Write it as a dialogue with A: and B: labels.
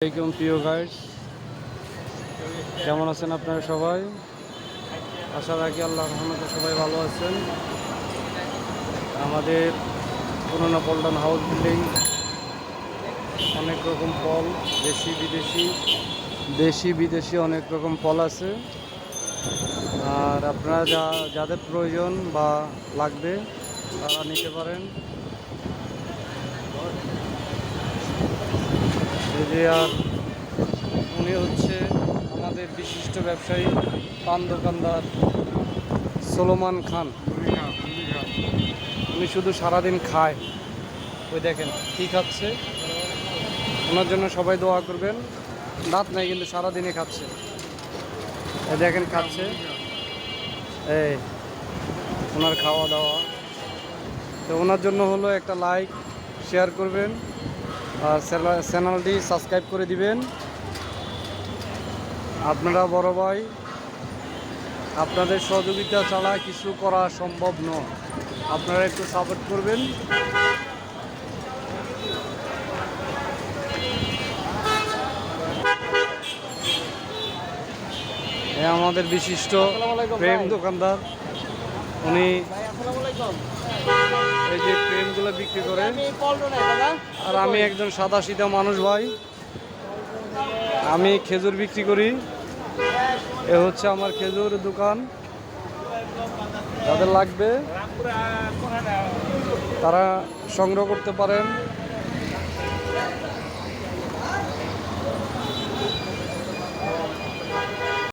A: আসসালামাইকুম প্রিয় গাইস, কেমন আছেন আপনারা সবাই? আশা রাখি আল্লাহর রহমতে সবাই ভালো আছেন। আমাদের পুরোনো পল্টন হাউস বিল্ডিং, অনেক রকম ফল, দেশি বিদেশি অনেক রকম ফল আছে। আর আপনারা যাদের প্রয়োজন বা লাগবে তারা নিতে পারেন। আর উনি হচ্ছে আমাদের বিশিষ্ট ব্যবসায়ী, পান দোকানদার সোলোমান খান। উনি শুধু সারাদিন খায়, ওই দেখেন কি খাচ্ছে। ওনার জন্য সবাই দোয়া করবেন। দাঁত নাই কিন্তু সারাদিনই খাচ্ছে, এই দেখেন খাচ্ছে। এই ওনার খাওয়া দাওয়া। তো ওনার জন্য হলো একটা লাইক শেয়ার করবেন আর চ্যানেলটি সাবস্ক্রাইব করে দিবেন। আপনারা বড় ভাই, আপনাদের সহযোগিতা ছাড়া কিছু করা সম্ভব নয়। আপনারা একটু সাপোর্ট করবেন। আমাদের বিশিষ্ট প্রেম দোকানদার, উনি এই যে প্রেমগুলো বিক্রি করেন। আর আমি একজন সাদা সিধা মানুষ ভাই, আমি খেজুর বিক্রি করি। এ হচ্ছে আমার খেজুর দোকান। যাদের লাগবে তারা সংগ্রহ করতে পারেন।